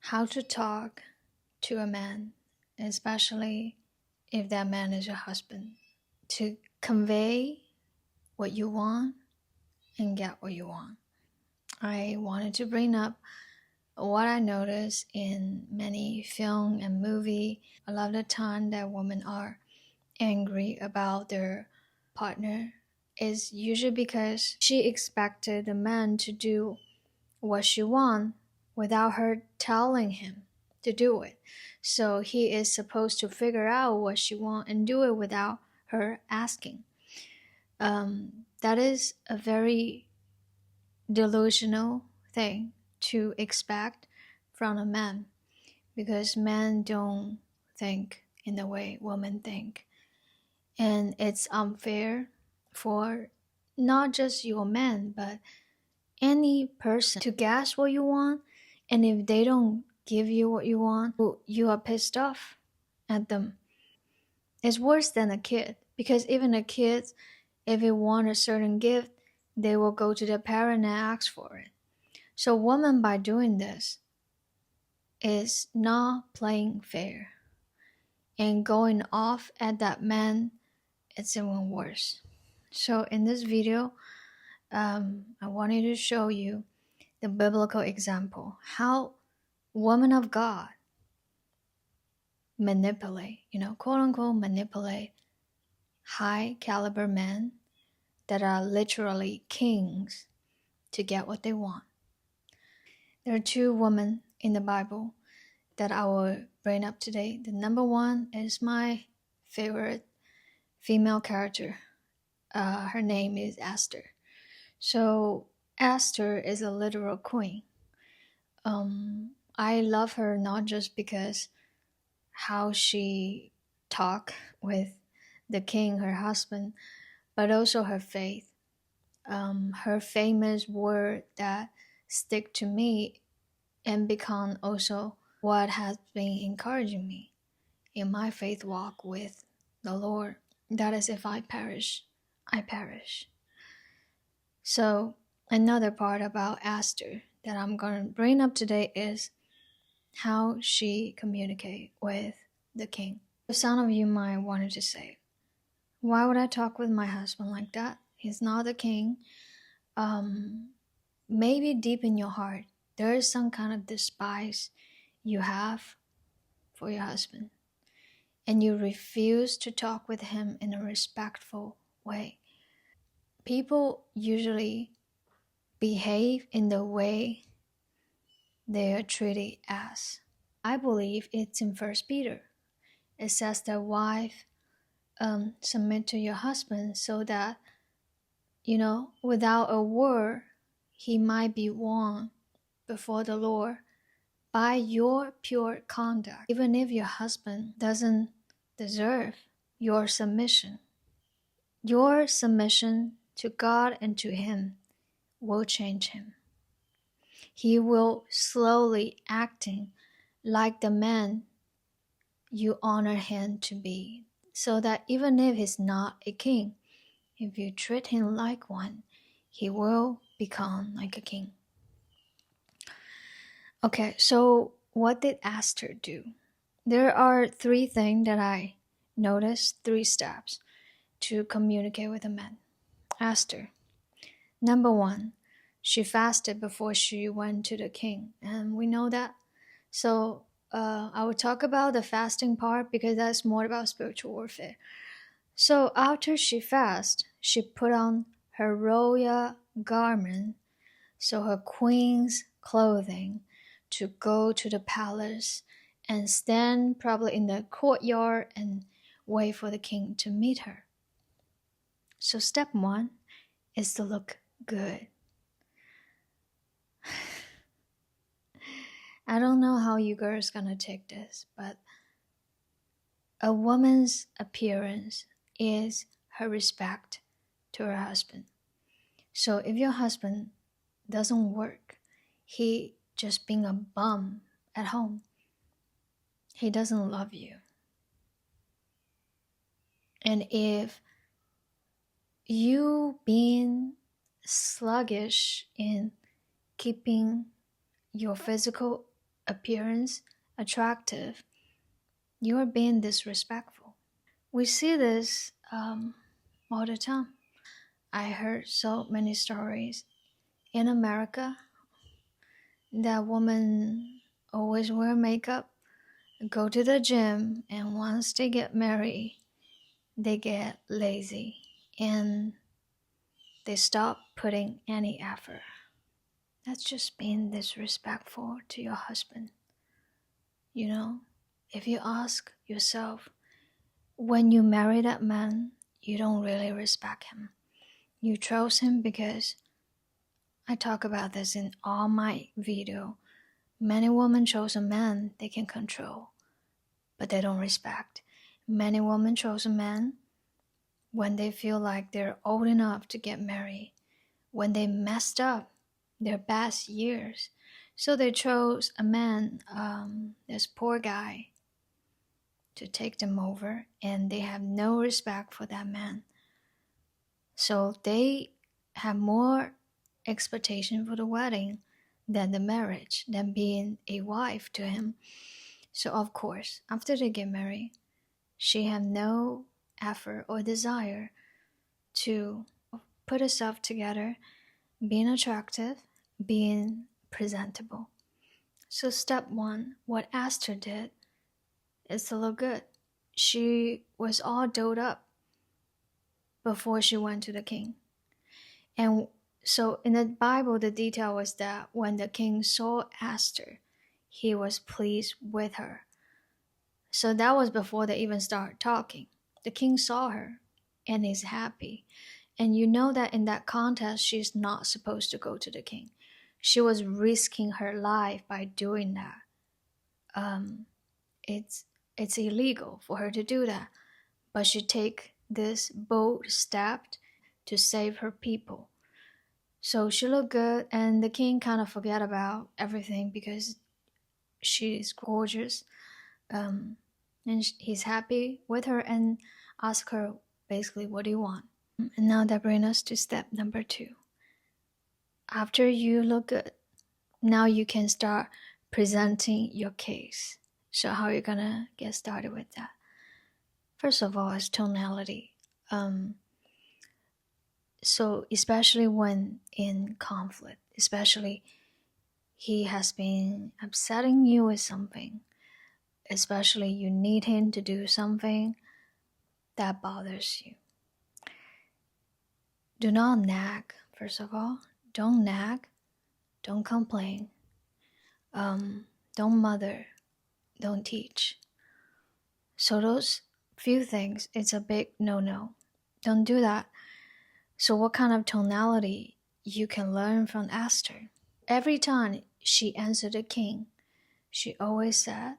how to talk to a man, especially if that man is your husband, to convey what you want and get what you want. I wanted to bring up what I noticed in many film and movie. A lot of the time that women are angry about their partner is usually because she expected the man to do what she wants without her telling him to do it. So he is supposed to figure out what she wants and do it without her asking. That is a very delusional thing to expect from a man, because men don't think in the way women think. And it's unfair for not just your man, but any person to guess what you want. And if they don't give you what you want, you are pissed off at them. It's worse than a kid, because even a kid, if they want a certain gift, they will go to their parent and ask for it. So woman, by doing this, is not playing fair. And going off at that man, it's even worse. So in this video, I wanted to show you the biblical example, how women of God manipulate, quote unquote manipulate high caliber men that are literally kings to get what they want. There are two women in the Bible that I will bring up today. The number one is my favorite female character. Her name is Esther. So Esther is a literal queen. I love her not just because how she talked with the king, her husband, but also her faith. Her famous word that stick to me and become also what has been encouraging me in my faith walk with the Lord. That is, if I perish, I perish. So another part about Esther that I'm going to bring up today is how she communicated with the king. Some of you might want to say, why would I talk with my husband like that? He's not the king. Maybe deep in your heart, there is some kind of despise you have for your husband, and you refuse to talk with him in a respectful way. People usually behave in the way they are treated as. I believe it's in 1 Peter. It says that wife, submit to your husband so that, without a word, he might be won before the Lord by your pure conduct, even if your husband doesn't deserve your submission. Your submission to God and to him will change him. He will slowly acting like the man you honor him to be, so that even if he's not a king, if you treat him like one, he will become like a king. Okay, so what did Esther do? There are 3 things that I noticed, 3 steps to communicate with a man. Esther, number 1, she fasted before she went to the king, and we know that. So I will talk about the fasting part because that's more about spiritual warfare. So after she fasted, she put on her royal garment, so her queen's clothing, to go to the palace and stand probably in the courtyard and wait for the king to meet her. So step 1 is to look good. I don't know how you girls gonna take this, but a woman's appearance is her respect to her husband. So if your husband doesn't work, he just being a bum at home, he doesn't love you. And if you being sluggish in keeping your physical appearance attractive, you are being disrespectful. We see this all the time. I heard so many stories in America that women always wear makeup, go to the gym, and once they get married, they get lazy and they stop putting any effort. That's just being disrespectful to your husband. You know, if you ask yourself, when you marry that man, you don't really respect him. You chose him because I talk about this in all my video. Many women chose a man they can control, but they don't respect. Many women chose a man when they feel like they're old enough to get married, when they messed up their best years. So they chose a man, this poor guy, to take them over, and they have no respect for that man. So they have more expectation for the wedding than the marriage, than being a wife to him. So of course, after they get married, she had no effort or desire to put herself together, being attractive, being presentable. So step one, what Esther did is to look good. She was all dolled up before she went to the king. And so in the Bible, the detail was that when the king saw Esther, he was pleased with her. So that was before they even started talking. The king saw her and is happy. And you know that in that contest, she's not supposed to go to the king. She was risking her life by doing that. It's illegal for her to do that. But she take this bold step to save her people. So she looked good, and the king kind of forget about everything because she's gorgeous. And he's happy with her and ask her basically, what do you want? And now that brings us to step number 2. After you look good, now you can start presenting your case. So how are you gonna get started with that? First of all, is tonality. So especially when in conflict, especially he has been upsetting you with something, especially you need him to do something that bothers you. Do not nag, first of all. Don't nag. Don't complain. Don't mother. Don't teach. So those few things, it's a big no-no. Don't do that. So what kind of tonality you can learn from Esther? Every time she answered the king, she always said,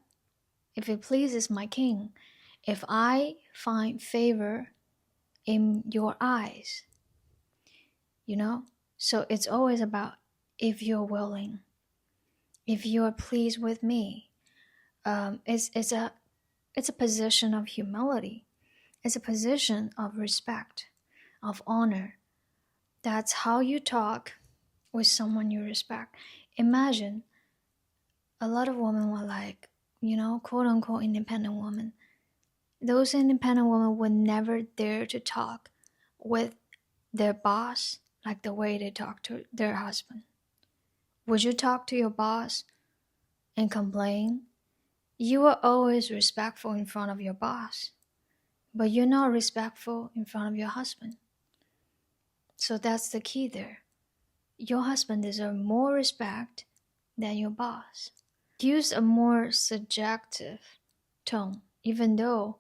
if it pleases my king, if I find favor in your eyes, you know? So it's always about if you're willing, if you're pleased with me. It's a position of humility. It's a position of respect, of honor. That's how you talk with someone you respect. Imagine a lot of women were like, quote unquote independent women. Those independent women would never dare to talk with their boss like the way they talk to their husband. Would you talk to your boss and complain? You are always respectful in front of your boss, but you're not respectful in front of your husband. So that's the key there. Your husband deserves more respect than your boss. Use a more subjective tone, even though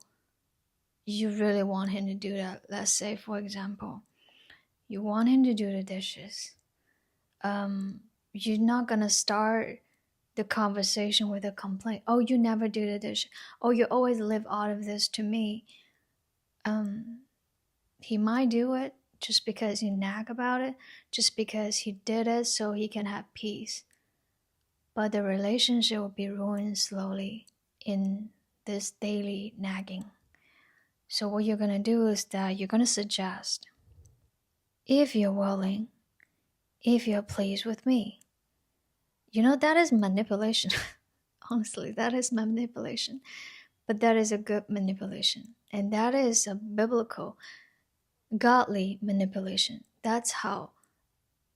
you really want him to do that. Let's say, for example, you want him to do the dishes. You're not gonna start the conversation with a complaint. Oh, you never do the dishes. Oh, you always leave all of this to me. He might do it just because you nag about it, just because he did it so he can have peace. But the relationship will be ruined slowly in this daily nagging. So what you're going to do is that you're going to suggest, if you're willing, if you're pleased with me. That is manipulation. Honestly, that is manipulation. But that is a good manipulation. And that is a biblical, godly manipulation. That's how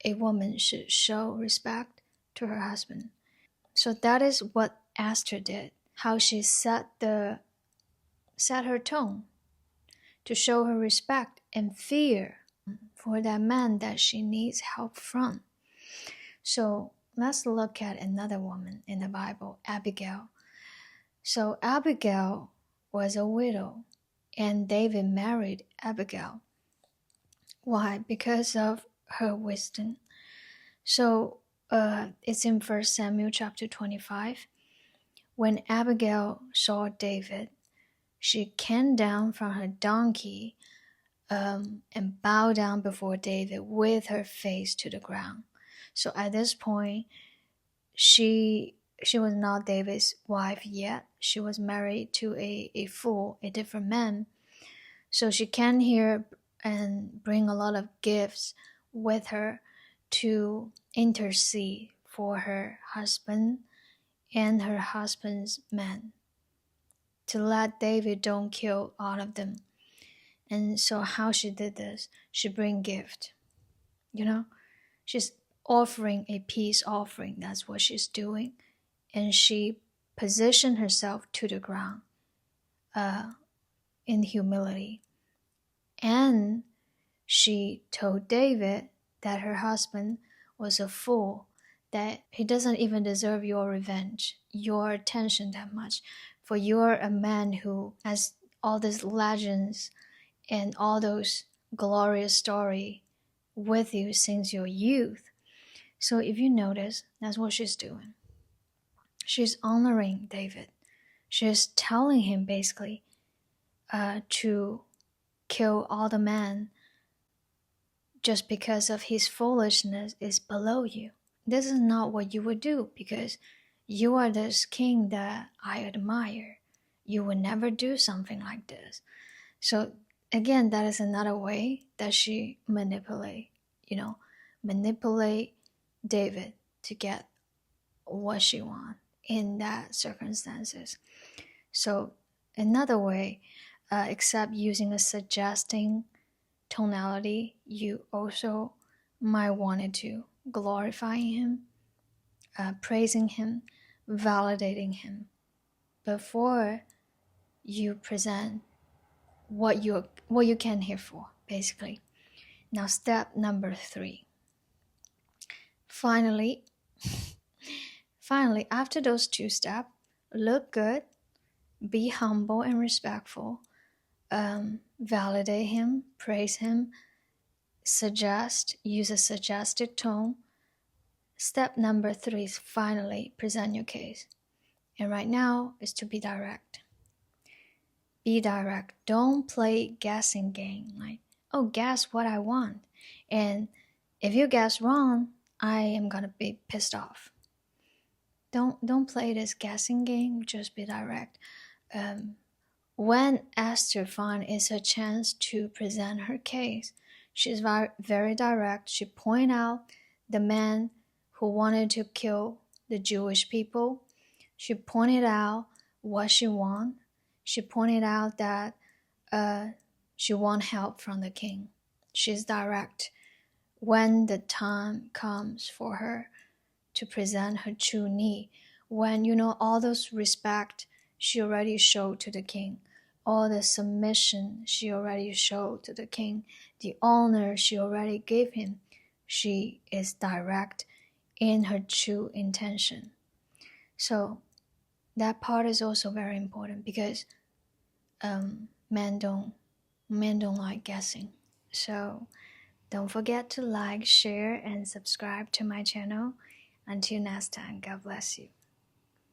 a woman should show respect to her husband. So that is what Esther did, how she set her tone to show her respect and fear for that man that she needs help from. So let's look at another woman in the Bible, Abigail. So Abigail was a widow, and David married Abigail. Why? Because of her wisdom. So it's in 1 Samuel chapter 25. When Abigail saw David, she came down from her donkey and bowed down before David with her face to the ground. So at this point, she was not David's wife yet. She was married to a fool, a different man. So she came here and bring a lot of gifts with her to intercede for her husband and her husband's men, to let David don't kill all of them. And so how she did this, she bring gift. She's offering a peace offering. That's what she's doing. And she positioned herself to the ground in humility. And she told David that her husband was a fool, that he doesn't even deserve your revenge, your attention that much. For you're a man who has all these legends and all those glorious stories with you since your youth. So if you notice, that's what she's doing. She's honoring David. She's telling him basically to kill all the men just because of his foolishness is below you. This is not what you would do, because you are this king that I admire. You would never do something like this. So again, that is another way that she manipulate David to get what she wants in that circumstances. So another way, except using a suggesting tonality, you also might want to glorifying him, praising him, validating him before you present what you came here for, basically. Now, step number 3. Finally, after those 2 steps, look good, be humble and respectful, validate him, praise him, use a suggested tone. Step number 3 is finally present your case. And right now is to be direct. Be direct. Don't play guessing game like, oh, guess what I want. And if you guess wrong, I am gonna be pissed off. Don't play this guessing game, just be direct. When Esther finds it's her chance to present her case, she's very direct. She points out the man who wanted to kill the Jewish people. She pointed out what she wants. She pointed out that she wants help from the king. She's direct. When the time comes for her to present her true need, when all those respect she already showed to the king, all the submission she already showed to the king, the honor she already gave him, she is direct in her true intention. So that part is also very important, because men don't like guessing. So don't forget to like, share, and subscribe to my channel. Until next time, God bless you.